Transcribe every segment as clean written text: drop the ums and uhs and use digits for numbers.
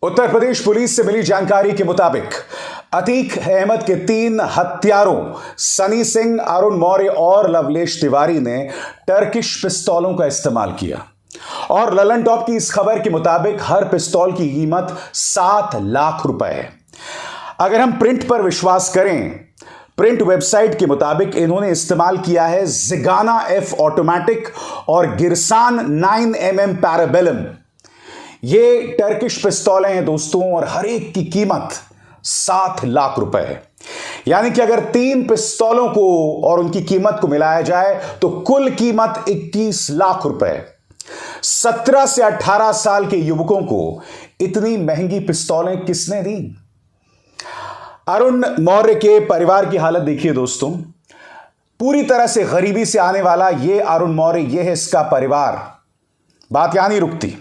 Uttar Pradesh police से मिली जानकारी के मुताबिक अतीक अहमद के 3 हत्यारों सनी सिंह, अरुण मौर्य और लवलेश तिवारी ने टर्किश पिस्तौलों का इस्तेमाल किया और ललन टॉप की इस खबर के मुताबिक हर पिस्तौल की कीमत 7 लाख रुपए है। अगर हम प्रिंट पर विश्वास करें, प्रिंट वेबसाइट के मुताबिक इन्होंने इस्तेमाल किया है जिगाना F ऑटोमेटिक और गिरसान 9mm पैराबेलम। ये टर्किश पिस्तौलें हैं दोस्तों और हर एक की कीमत 7 लाख रुपए है। यानी कि अगर 3 पिस्तौलों को और उनकी कीमत को मिलाया जाए तो कुल कीमत 21 लाख रुपए है। 17 से 18 साल के युवकों को इतनी महंगी पिस्तौलें किसने दी? अरुण मौर्य के परिवार की हालत देखिए दोस्तों। पूरी तरह से गरीबी से आने वाला ये अरुण मौर्य, ये है इसका परिवार। बात यहां नहीं रुकती।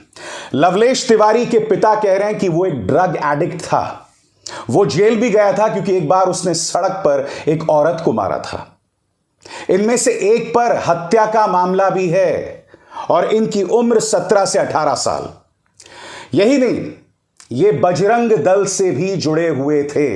लवलेश तिवारी के पिता कह रहे हैं कि वो एक ड्रग एडिक्ट था। वो जेल भी गया था क्योंकि एक बार उसने सड़क पर एक औरत को मारा था। इनमें से एक पर हत्या का मामला भी है और इनकी उम्र 17 से 18 साल। यही नहीं, ये बजरंग दल से भी जुड़े हुए थे।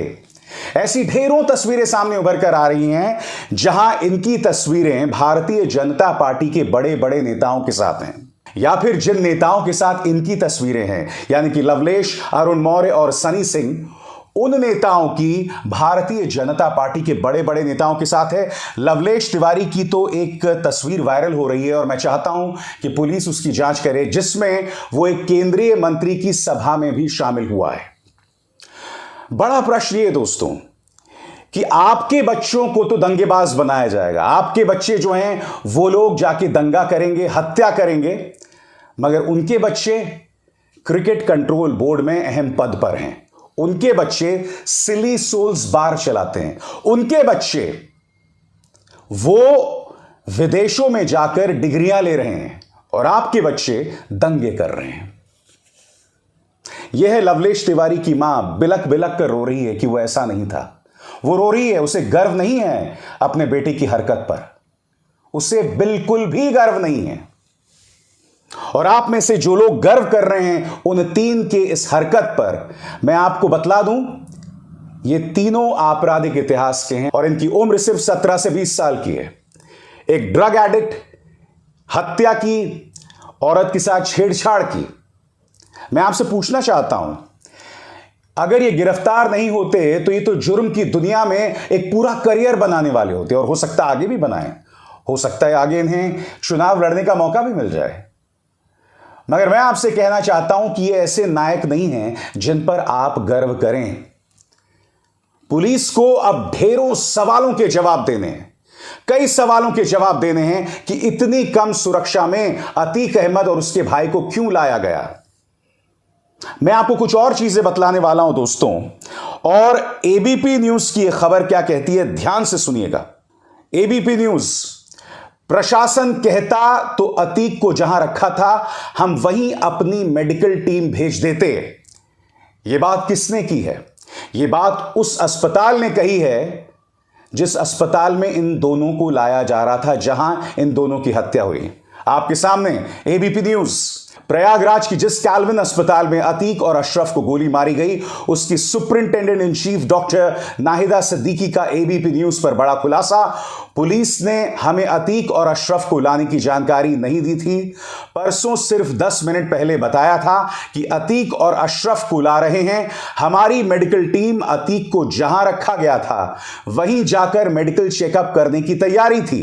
ऐसी ढेरों तस्वीरें सामने उभर कर आ रही हैं जहां इनकी तस्वीरें भारतीय जनता पार्टी के बड़े बड़े नेताओं के साथ हैं या फिर जिन नेताओं के साथ इनकी तस्वीरें हैं, यानी कि लवलेश, अरुण मौर्य और सनी सिंह, उन नेताओं की भारतीय जनता पार्टी के बड़े बड़े नेताओं के साथ है। लवलेश तिवारी की तो एक तस्वीर वायरल हो रही है और मैं चाहता हूं कि पुलिस उसकी जांच करे, जिसमें वो एक केंद्रीय मंत्री की सभा में भी शामिल हुआ है। बड़ा प्रश्न ये दोस्तों कि आपके बच्चों को तो दंगेबाज बनाया जाएगा, आपके बच्चे जो हैं वो लोग जाके दंगा करेंगे, हत्या करेंगे, मगर उनके बच्चे क्रिकेट कंट्रोल बोर्ड में अहम पद पर हैं। उनके बच्चे सिली सोल्स बार चलाते हैं। उनके बच्चे वो विदेशों में जाकर डिग्रियां ले रहे हैं और आपके बच्चे दंगे कर रहे हैं। यह है लवलेश तिवारी की मां, बिलक बिलक कर रो रही है कि वो ऐसा नहीं था। वो रो रही है, उसे गर्व नहीं है अपने बेटे की हरकत पर, उसे बिल्कुल भी गर्व नहीं है। और आप में से जो लोग गर्व कर रहे हैं उन 3 के इस हरकत पर, मैं आपको बतला दूं, ये तीनों आपराधिक इतिहास के हैं और इनकी उम्र सिर्फ 17 से 20 साल की है। एक ड्रग एडिक्ट, हत्या की, औरत के साथ छेड़छाड़ की। मैं आपसे पूछना चाहता हूं, अगर ये गिरफ्तार नहीं होते तो ये तो जुर्म की दुनिया में एक पूरा करियर बनाने वाले होते और हो सकता है आगे भी बनाएं, हो सकता है आगे इन्हें चुनाव लड़ने का मौका भी मिल जाए। मगर मैं आपसे कहना चाहता हूं कि ये ऐसे नायक नहीं हैं जिन पर आप गर्व करें। पुलिस को अब ढेरों सवालों के जवाब देने हैं, कई सवालों के जवाब देने हैं कि इतनी कम सुरक्षा में अतीक अहमद और उसके भाई को क्यों लाया गया। मैं आपको कुछ और चीजें बतलाने वाला हूं दोस्तों, और एबीपी न्यूज की यह खबर क्या कहती है, ध्यान से सुनिएगा। एबीपी न्यूज, प्रशासन कहता तो अतीक को जहां रखा था हम वहीं अपनी मेडिकल टीम भेज देते। यह बात किसने की है? यह बात उस अस्पताल ने कही है जिस अस्पताल में इन दोनों को लाया जा रहा था, जहां इन दोनों की हत्या हुई। आपके सामने एबीपी न्यूज। प्रयागराज की जिस कैल्विन अस्पताल में अतीक और अशरफ को गोली मारी गई, उसकी superintendent in chief doctor Nahida Siddiqui का एबीपी न्यूज पर बड़ा खुलासा। पुलिस ने हमें अतीक और अशरफ को लाने की जानकारी नहीं दी थी। परसों सिर्फ 10 मिनट पहले बताया था कि अतीक और अशरफ को ला रहे हैं। हमारी मेडिकल टीम अतीक को जहां रखा गया था वहीं जाकर मेडिकल चेकअप करने की तैयारी थी।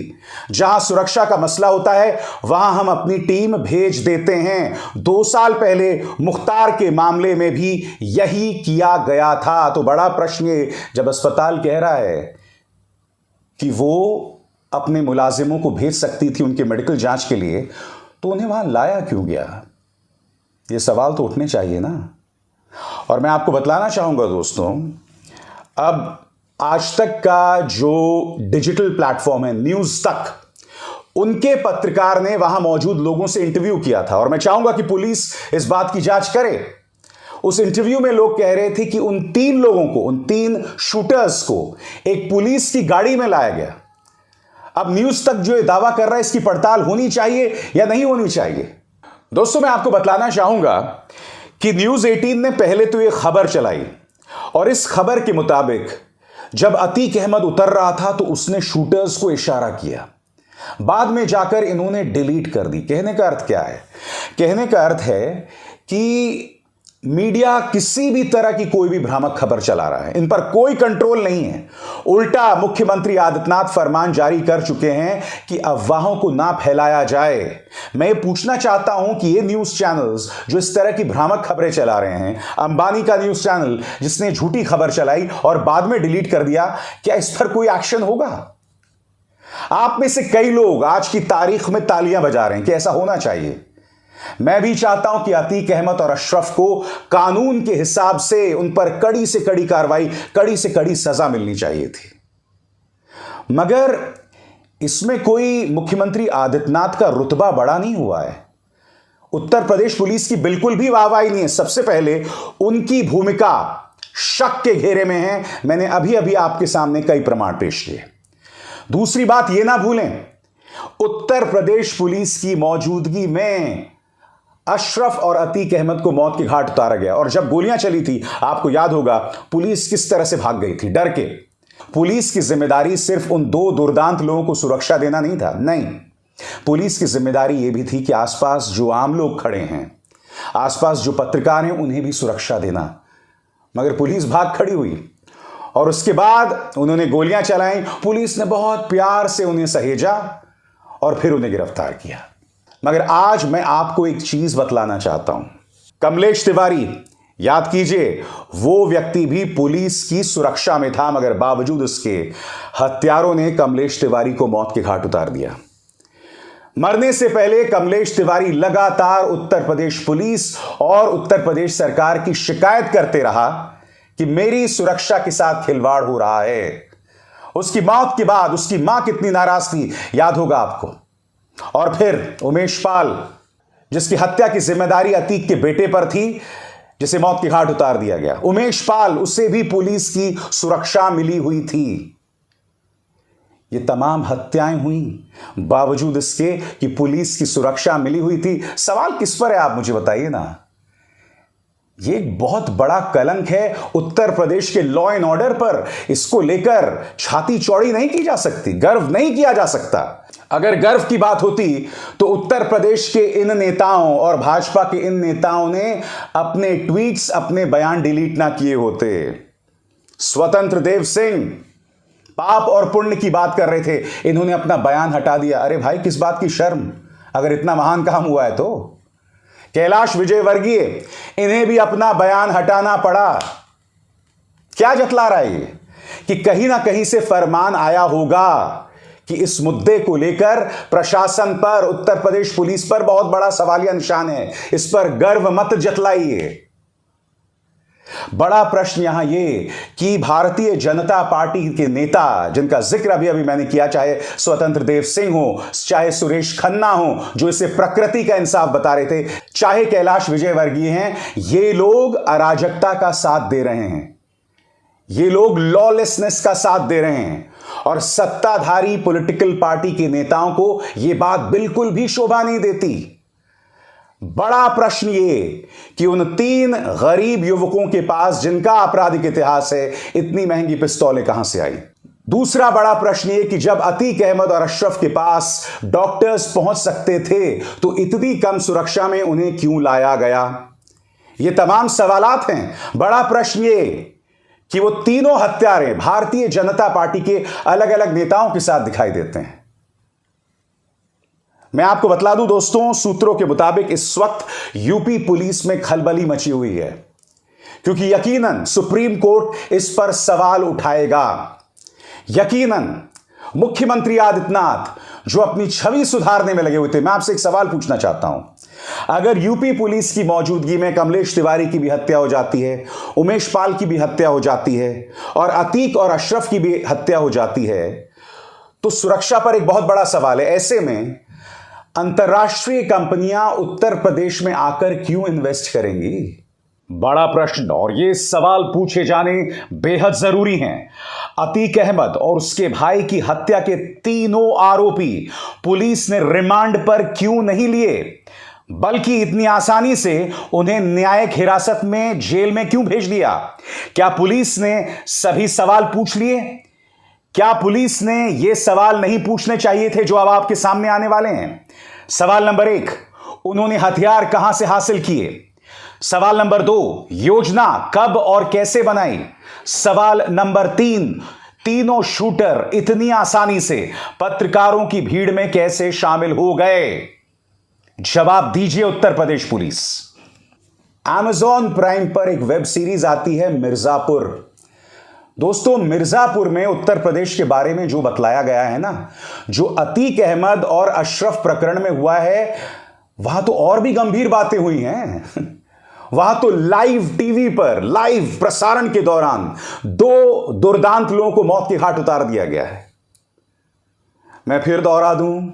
जहां सुरक्षा का मसला होता है वहां हम अपनी टीम भेज देते हैं। 2 साल पहले मुख्तार के मामले में भी यही किया गया था। तो बड़ा प्रश्न है, जब अस्पताल कह रहा है कि वो अपने मुलाजिमों को भेज सकती थी उनके मेडिकल जांच के लिए, तो उन्हें वहां लाया क्यों गया? ये सवाल तो उठने चाहिए ना। और मैं आपको बतलाना चाहूंगा दोस्तों, अब आज तक का जो डिजिटल प्लेटफॉर्म है न्यूज तक, उनके पत्रकार ने वहां मौजूद लोगों से इंटरव्यू किया था और मैं चाहूंगा कि पुलिस इस बात की जांच करे। उस इंटरव्यू में लोग कह रहे थे कि उन 3 लोगों को, उन 3 शूटर्स को एक पुलिस की गाड़ी में लाया गया। अब न्यूज तक जो ये दावा कर रहा है, इसकी पड़ताल होनी चाहिए या नहीं होनी चाहिए? दोस्तों मैं आपको बतलाना चाहूंगा कि न्यूज 18 ने पहले तो यह खबर चलाई और इस खबर के मुताबिक जब अतीक अहमद उतर रहा था तो उसने शूटर्स को इशारा किया। बाद में जाकर इन्होंने डिलीट कर दी। कहने का अर्थ क्या है? कहने का अर्थ है कि मीडिया किसी भी तरह की कोई भी भ्रामक खबर चला रहा है, इन पर कोई कंट्रोल नहीं है। उल्टा मुख्यमंत्री आदित्यनाथ फरमान जारी कर चुके हैं कि अफवाहों को ना फैलाया जाए। मैं ये पूछना चाहता हूं कि ये न्यूज चैनल्स जो इस तरह की भ्रामक खबरें चला रहे हैं, अंबानी का न्यूज चैनल जिसने झूठी खबर चलाई और बाद में डिलीट कर दिया, क्या इस पर कोई एक्शन होगा? आप में से कई लोग आज की तारीख में तालियां बजा रहे हैं कि ऐसा होना चाहिए। मैं भी चाहता हूं कि अतीक अहमद और अशरफ को कानून के हिसाब से उन पर कड़ी से कड़ी कार्रवाई, कड़ी से कड़ी सजा मिलनी चाहिए थी। मगर इसमें कोई मुख्यमंत्री आदित्यनाथ का रुतबा बड़ा नहीं हुआ है। उत्तर प्रदेश पुलिस की बिल्कुल भी वाहवाही नहीं है। सबसे पहले उनकी भूमिका शक के घेरे में है। मैंने अभी अभी आपके सामने कई प्रमाण पेश किए। दूसरी बात यह ना भूलें, उत्तर प्रदेश पुलिस की मौजूदगी में अशरफ और अतीक अहमद को मौत के घाट उतारा गया और जब गोलियां चली थी, आपको याद होगा पुलिस किस तरह से भाग गई थी डर के। पुलिस की जिम्मेदारी सिर्फ उन दो दुर्दांत लोगों को सुरक्षा देना नहीं था, नहीं, पुलिस की जिम्मेदारी यह भी थी कि आसपास जो आम लोग खड़े हैं, आसपास जो पत्रकार हैं, उन्हें भी सुरक्षा देना। मगर पुलिस भाग खड़ी हुई और उसके बाद उन्होंने गोलियां चलाई। पुलिस ने बहुत प्यार से उन्हें सहेजा और फिर उन्हें गिरफ्तार किया। मगर आज मैं आपको एक चीज बतलाना चाहता हूं। कमलेश तिवारी, याद कीजिए, वो व्यक्ति भी पुलिस की सुरक्षा में था, मगर बावजूद उसके हत्यारों ने कमलेश तिवारी को मौत के घाट उतार दिया। मरने से पहले कमलेश तिवारी लगातार उत्तर प्रदेश पुलिस और उत्तर प्रदेश सरकार की शिकायत करते रहा कि मेरी सुरक्षा के साथ खिलवाड़ हो रहा है। उसकी मौत के बाद उसकी मां कितनी नाराज थी, याद होगा आपको। और फिर उमेश पाल, जिसकी हत्या की जिम्मेदारी अतीक के बेटे पर थी, जिसे मौत के घाट उतार दिया गया। उमेश पाल, उसे भी पुलिस की सुरक्षा मिली हुई थी। ये तमाम हत्याएं हुई बावजूद इसके कि पुलिस की सुरक्षा मिली हुई थी। सवाल किस पर है, आप मुझे बताइए ना। ये एक बहुत बड़ा कलंक है उत्तर प्रदेश के लॉ एंड ऑर्डर पर। इसको लेकर छाती चौड़ी नहीं की जा सकती, गर्व नहीं किया जा सकता। अगर गर्व की बात होती तो उत्तर प्रदेश के इन नेताओं और भाजपा के इन नेताओं ने अपने ट्वीट्स, अपने बयान डिलीट ना किए होते। स्वतंत्र देव सिंह पाप और पुण्य की बात कर रहे थे, इन्होंने अपना बयान हटा दिया। अरे भाई, किस बात की शर्म, अगर इतना महान काम हुआ है तो। कैलाश विजयवर्गीय, इन्हें भी अपना बयान हटाना पड़ा। क्या जतला रहा है ये कि कहीं ना कहीं से फरमान आया होगा कि इस मुद्दे को लेकर प्रशासन पर, उत्तर प्रदेश पुलिस पर बहुत बड़ा सवालिया निशान है। इस पर गर्व मत जतलाइए। बड़ा प्रश्न यहां यह कि भारतीय जनता पार्टी के नेता, जिनका जिक्र अभी अभी मैंने किया, चाहे स्वतंत्र देव सिंह हो, चाहे सुरेश खन्ना हो जो इसे प्रकृति का इंसाफ बता रहे थे, चाहे कैलाश विजयवर्गीय हैं, ये लोग अराजकता का साथ दे रहे हैं, ये लोग लॉलेसनेस का साथ दे रहे हैं। और सत्ताधारी पॉलिटिकल पार्टी के नेताओं को यह बात बिल्कुल भी शोभा नहीं देती। बड़ा प्रश्न ये कि उन 3 गरीब युवकों के पास, जिनका आपराधिक इतिहास है, इतनी महंगी पिस्तौलें कहां से आई। दूसरा बड़ा प्रश्न ये कि जब अतीक अहमद और अशरफ के पास डॉक्टर्स पहुंच सकते थे तो इतनी कम सुरक्षा में उन्हें क्यों लाया गया। ये तमाम सवालात हैं। बड़ा प्रश्न ये कि वो तीनों हत्यारे भारतीय जनता पार्टी के अलग अलग नेताओं के साथ दिखाई देते हैं। मैं आपको बतला दूं दोस्तों, सूत्रों के मुताबिक इस वक्त यूपी पुलिस में खलबली मची हुई है, क्योंकि यकीनन सुप्रीम कोर्ट इस पर सवाल उठाएगा। यकीनन मुख्यमंत्री आदित्यनाथ, जो अपनी छवि सुधारने में लगे हुए थे, मैं आपसे एक सवाल पूछना चाहता हूं। अगर यूपी पुलिस की मौजूदगी में कमलेश तिवारी की भी हत्या हो जाती है, उमेश पाल की भी हत्या हो जाती है और अतीक और अशरफ की भी हत्या हो जाती है, तो सुरक्षा पर एक बहुत बड़ा सवाल है। ऐसे में अंतर्राष्ट्रीय कंपनियां उत्तर प्रदेश में आकर क्यों इन्वेस्ट करेंगी? बड़ा प्रश्न, और ये सवाल पूछे जाने बेहद जरूरी हैं। अतीक अहमद और उसके भाई की हत्या के तीनों आरोपी पुलिस ने रिमांड पर क्यों नहीं लिए? बल्कि इतनी आसानी से उन्हें न्यायिक हिरासत में जेल में क्यों भेज दिया? क्या पुलिस ने सभी सवाल पूछ लिए? क्या पुलिस ने यह सवाल नहीं पूछने चाहिए थे जो अब आपके सामने आने वाले हैं? सवाल नंबर 1, उन्होंने हथियार कहां से हासिल किए? सवाल नंबर 2, योजना कब और कैसे बनाई? सवाल नंबर 3, तीनों शूटर इतनी आसानी से पत्रकारों की भीड़ में कैसे शामिल हो गए? जवाब दीजिए Uttar Pradesh police. Amazon prime पर एक वेब सीरीज आती है मिर्जापुर। दोस्तों, मिर्जापुर में उत्तर प्रदेश के बारे में जो बतलाया गया है ना, जो अतीक अहमद और अशरफ प्रकरण में हुआ है, वहां तो और भी गंभीर बातें हुई हैं। वहां तो लाइव टीवी पर लाइव प्रसारण के दौरान 2 दुर्दांत लोगों को मौत के घाट उतार दिया गया है। मैं फिर दोहरा दूं,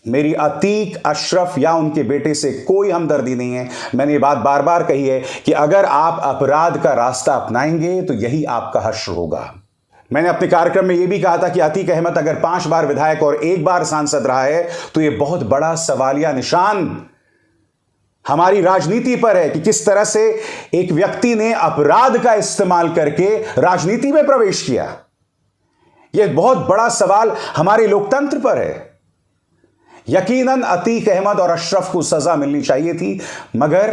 मेरी अतीक, अशरफ या उनके बेटे से कोई हमदर्दी नहीं है। मैंने ये बात बार बार कही है कि अगर आप अपराध का रास्ता अपनाएंगे तो यही आपका हश्र होगा। मैंने अपने कार्यक्रम में यह भी कहा था कि अतीक अहमद अगर 5 बार विधायक और 1 बार सांसद रहा है तो यह बहुत बड़ा सवालिया निशान हमारी राजनीति पर है कि किस तरह से एक व्यक्ति ने अपराध का इस्तेमाल करके राजनीति में प्रवेश किया। यह बहुत बड़ा सवाल हमारे लोकतंत्र पर है। यकीनन अतीक अहमद और अशरफ को सजा मिलनी चाहिए थी, मगर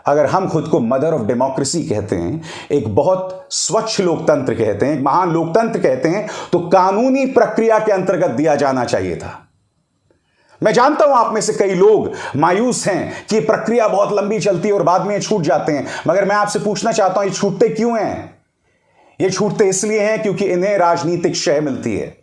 अगर हम खुद को मदर ऑफ डेमोक्रेसी कहते हैं, एक बहुत स्वच्छ लोकतंत्र कहते हैं, एक महान लोकतंत्र कहते हैं, तो कानूनी प्रक्रिया के अंतर्गत दिया जाना चाहिए था। मैं जानता हूं आप में से कई लोग मायूस हैं कि प्रक्रिया बहुत लंबी चलती है और बाद में ये छूट जाते हैं, मगर मैं आपसे पूछना चाहता हूं ये छूटते क्यों हैं? ये छूटते इसलिए हैं क्योंकि इन्हें राजनीतिक शय मिलती है।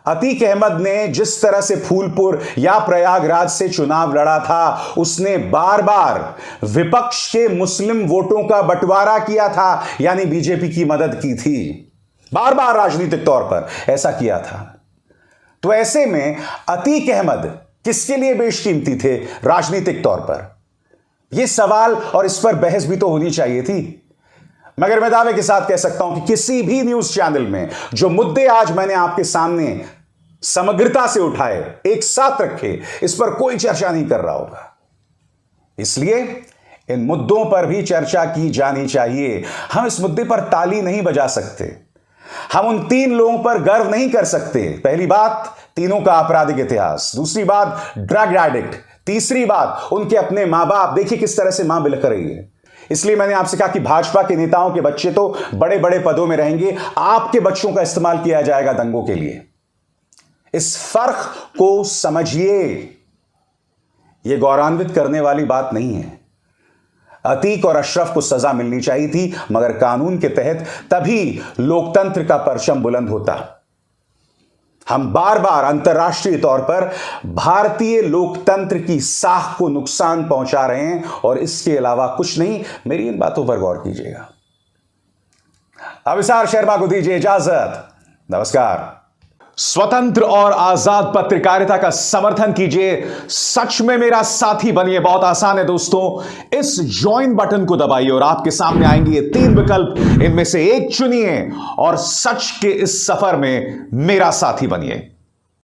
अतीक अहमद ने जिस तरह से फूलपुर या प्रयागराज से चुनाव लड़ा था, उसने बार बार विपक्ष के मुस्लिम वोटों का बंटवारा किया था, यानी बीजेपी की मदद की थी। बार बार राजनीतिक तौर पर ऐसा किया था। तो ऐसे में अतीक अहमद किसके लिए बेशकीमती थे राजनीतिक तौर पर? यह सवाल और इस पर बहस भी तो होनी चाहिए थी। मगर मैं दावे के साथ कह सकता हूं कि किसी भी न्यूज चैनल में जो मुद्दे आज मैंने आपके सामने समग्रता से उठाए, एक साथ रखे, इस पर कोई चर्चा नहीं कर रहा होगा। इसलिए इन मुद्दों पर भी चर्चा की जानी चाहिए। हम इस मुद्दे पर ताली नहीं बजा सकते। हम उन 3 लोगों पर गर्व नहीं कर सकते। पहली बात, तीनों का आपराधिक इतिहास। दूसरी बात, ड्रग एडिक्ट। तीसरी बात, उनके अपने मां बाप। देखिए किस तरह से मां बिलख रही है। इसलिए मैंने आपसे कहा कि भाजपा के नेताओं के बच्चे तो बड़े बड़े पदों में रहेंगे, आपके बच्चों का इस्तेमाल किया जाएगा दंगों के लिए। इस फर्क को समझिए। यह गौरवान्वित करने वाली बात नहीं है। अतीक और अशरफ को सजा मिलनी चाहिए थी, मगर कानून के तहत तभी लोकतंत्र का परचम बुलंद होता। हम बार बार अंतर्राष्ट्रीय तौर पर भारतीय लोकतंत्र की साख को नुकसान पहुंचा रहे हैं और इसके अलावा कुछ नहीं। मेरी इन बातों पर गौर कीजिएगा। अविसार शर्मा को दीजिए इजाजत। नमस्कार। स्वतंत्र और आजाद पत्रकारिता का समर्थन कीजिए, सच में मेरा साथी बनिए। बहुत आसान है दोस्तों, इस ज्वाइन बटन को दबाइए और आपके सामने आएंगे ये 3 विकल्प। इनमें से एक चुनिए और सच के इस सफर में मेरा साथी बनिए।